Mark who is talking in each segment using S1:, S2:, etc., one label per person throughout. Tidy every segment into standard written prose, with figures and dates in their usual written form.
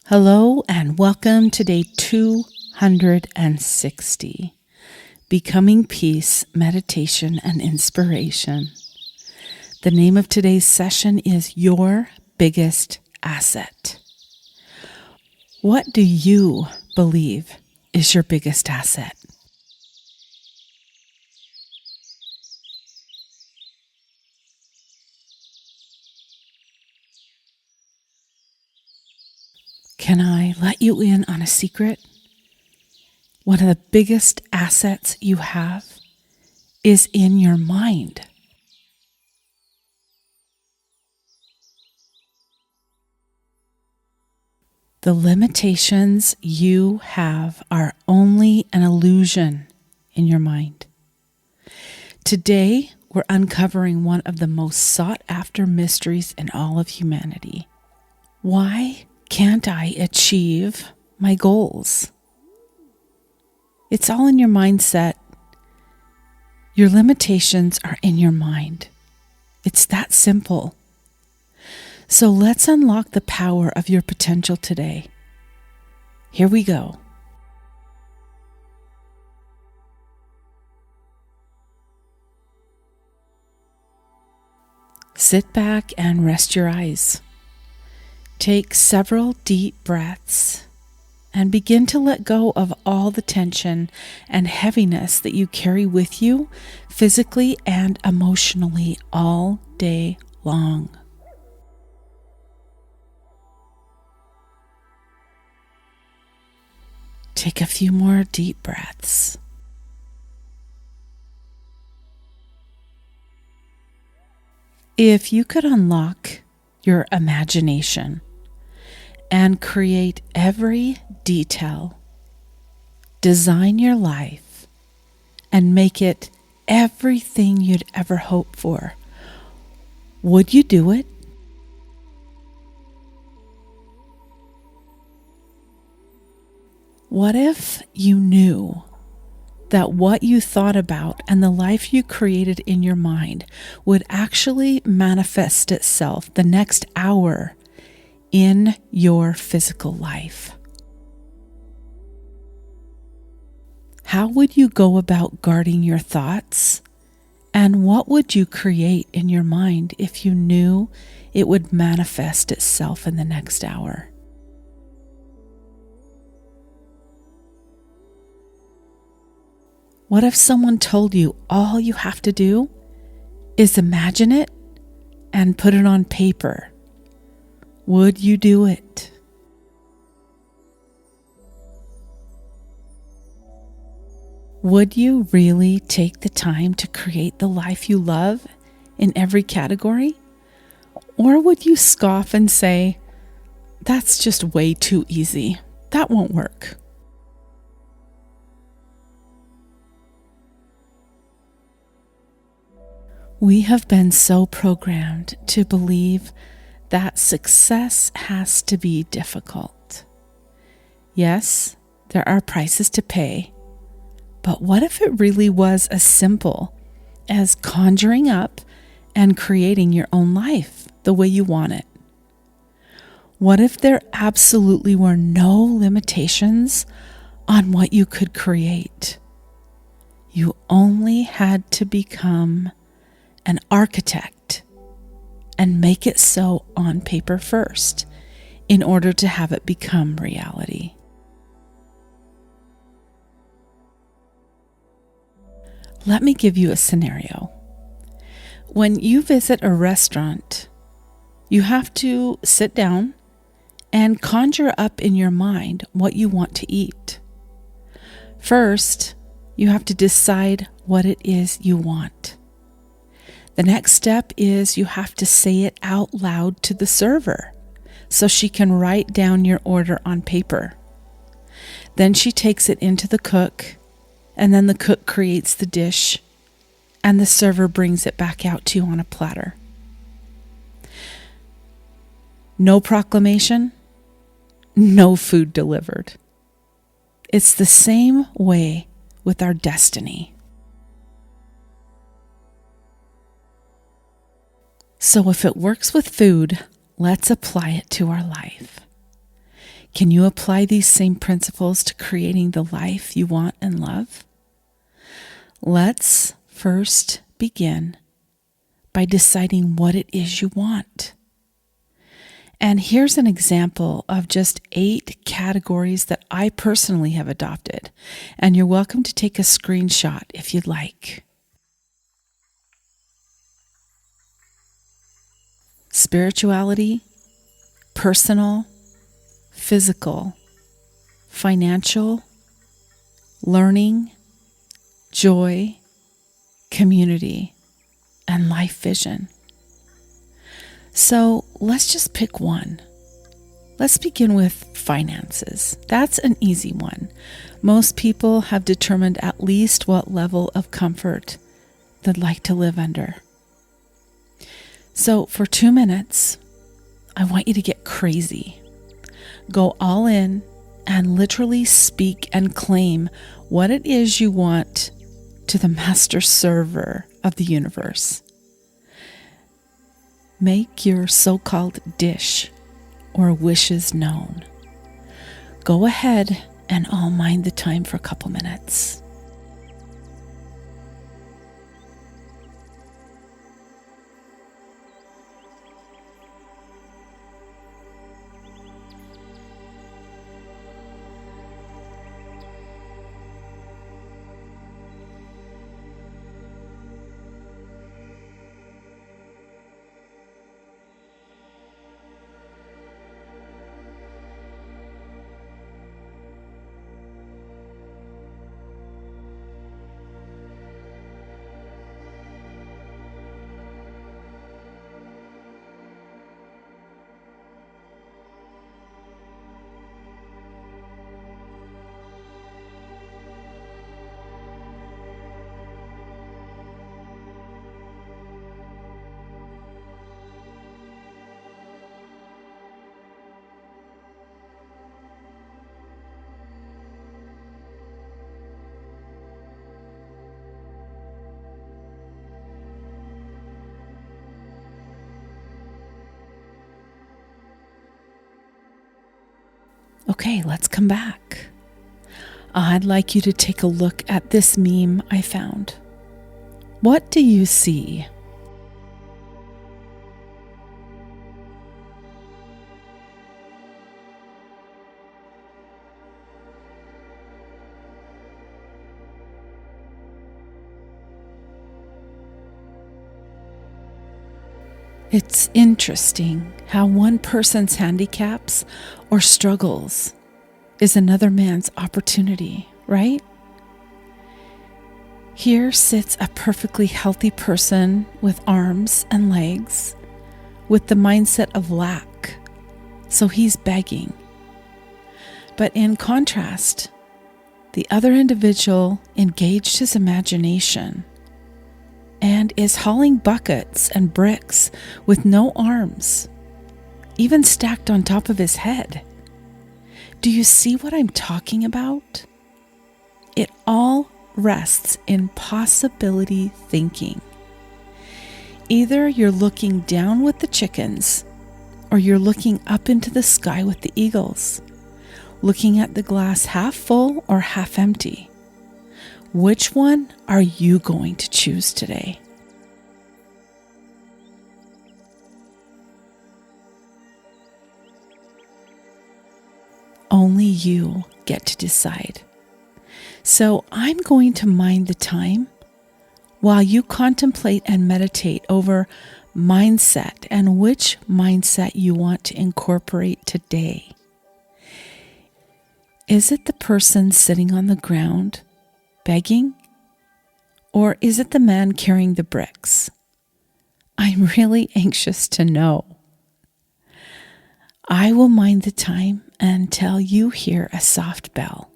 S1: Hello and welcome to day 260, Becoming Peace, Meditation and Inspiration. The name of today's session is Your Biggest Asset. What do you believe is your biggest asset? Can I let you in on a secret? One of the biggest assets you have is in your mind. The limitations you have are only an illusion in your mind. Today, we're uncovering one of the most sought-after mysteries in all of humanity. Why can't I achieve my goals? It's all in your mindset. Your limitations are in your mind. It's that simple. So let's unlock the power of your potential today. Here we go. Sit back and rest your eyes. Take several deep breaths and begin to let go of all the tension and heaviness that you carry with you physically and emotionally all day long. Take a few more deep breaths. If you could unlock your imagination and create every detail, design your life, and make it everything you'd ever hope for, would you do it? What if you knew that what you thought about and the life you created in your mind would actually manifest itself the next hour in your physical life? How would you go about guarding your thoughts? And what would you create in your mind if you knew it would manifest itself in the next hour? What if someone told you all you have to do is imagine it and put it on paper? Would you do it? Would you really take the time to create the life you love in every category? Or would you scoff and say, that's just way too easy. That won't work. We have been so programmed to believe that success has to be difficult. Yes, there are prices to pay, but what if it really was as simple as conjuring up and creating your own life the way you want it? What if there absolutely were no limitations on what you could create? You only had to become an architect and make it so on paper first in order to have it become reality. Let me give you a scenario. When you visit a restaurant, you have to sit down and conjure up in your mind what you want to eat. First, you have to decide what it is you want. The next step is you have to say it out loud to the server so she can write down your order on paper. Then she takes it into the cook, and then the cook creates the dish, and the server brings it back out to you on a platter. No proclamation, no food delivered. It's the same way with our destiny. So if it works with food, let's apply it to our life. Can you apply these same principles to creating the life you want and love? Let's first begin by deciding what it is you want. And here's an example of just 8 categories that I personally have adopted. And you're welcome to take a screenshot if you'd like. Spirituality, personal, physical, financial, learning, joy, community, and life vision. So let's just pick one. Let's begin with finances. That's an easy one. Most people have determined at least what level of comfort they'd like to live under. So for 2 minutes, I want you to get crazy. Go all in and literally speak and claim what it is you want to the master server of the universe. Make your so-called dish or wishes known. Go ahead and I'll mind the time for a couple minutes. Okay, let's come back. I'd like you to take a look at this meme I found. What do you see? It's interesting how one person's handicaps or struggles is another man's opportunity, right? Here sits a perfectly healthy person with arms and legs, with the mindset of lack, so he's begging. But in contrast, the other individual engaged his imagination and is hauling buckets and bricks with no arms, even stacked on top of his head. Do you see what I'm talking about? It all rests in possibility thinking. Either you're looking down with the chickens, or you're looking up into the sky with the eagles, looking at the glass half full or half empty. Which one are you going to choose today? Only you get to decide. So I'm going to mind the time while you contemplate and meditate over mindset and which mindset you want to incorporate today. Is it the person sitting on the ground begging? Or is it the man carrying the bricks? I'm really anxious to know. I will mind the time until you hear a soft bell.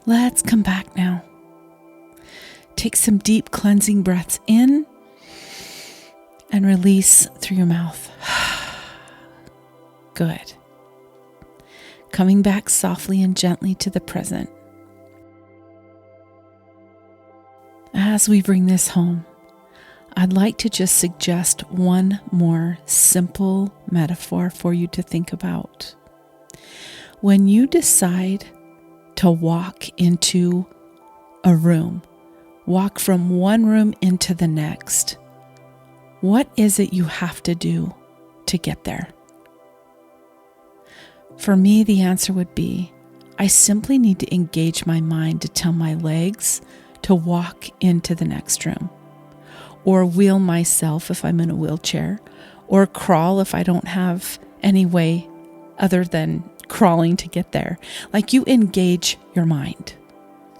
S1: Let's come back now. Take some deep cleansing breaths in and release through your mouth. Good. Coming back softly and gently to the present. As we bring this home, I'd like to just suggest one more simple metaphor for you to think about. When you decide to walk into a room, walk from one room into the next, what is it you have to do to get there? For me, the answer would be, I simply need to engage my mind to tell my legs to walk into the next room, or wheel myself if I'm in a wheelchair, or crawl if I don't have any way other than crawling to get there. Like, you engage your mind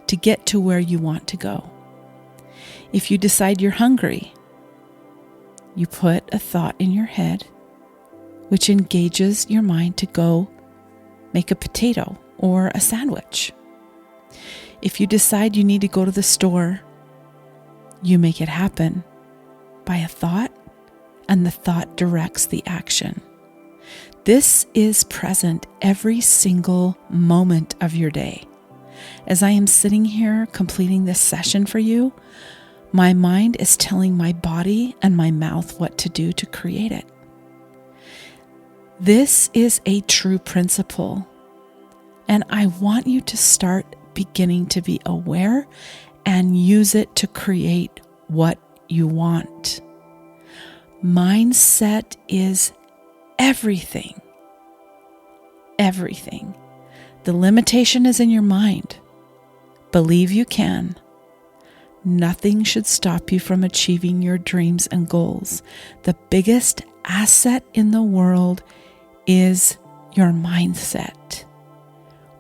S1: to get to where you want to go. If you decide you're hungry, you put a thought in your head which engages your mind to go make a potato or a sandwich. If you decide you need to go to the store, you make it happen by a thought, and the thought directs the action. This is present every single moment of your day. As I am sitting here completing this session for you, my mind is telling my body and my mouth what to do to create it. This is a true principle, and I want you to start beginning to be aware and use it to create what you want. Mindset is everything. Everything. The limitation is in your mind. Believe you can. Nothing should stop you from achieving your dreams and goals. The biggest asset in the world is your mindset.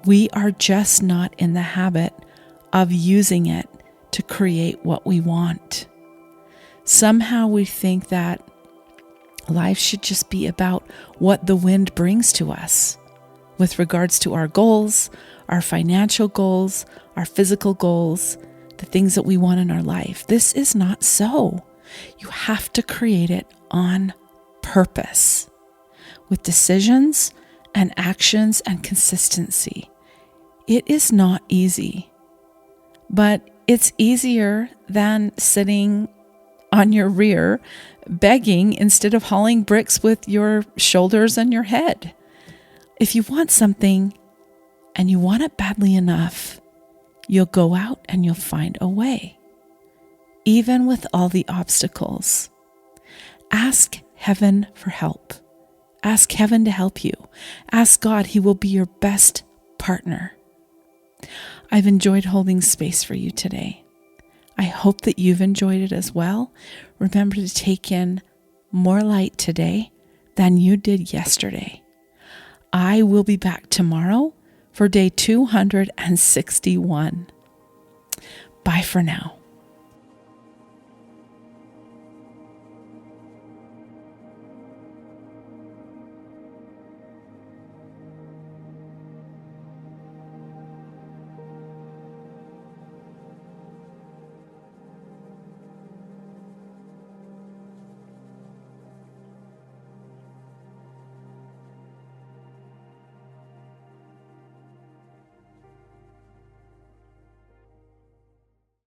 S1: We are just not in the habit of using it to create what we want. Somehow we think that life should just be about what the wind brings to us with regards to our goals, our financial goals, our physical goals, the things that we want in our life. This is not so. You have to create it on purpose with decisions and actions and consistency. It is not easy, but it's easier than sitting on your rear begging instead of hauling bricks with your shoulders and your head. If you want something and you want it badly enough, you'll go out and you'll find a way, even with all the obstacles. Ask heaven for help. Ask heaven to help you. Ask God. He will be your best partner. I've enjoyed holding space for you today. I hope that you've enjoyed it as well. Remember to take in more light today than you did yesterday. I will be back tomorrow for day 261. Bye for now.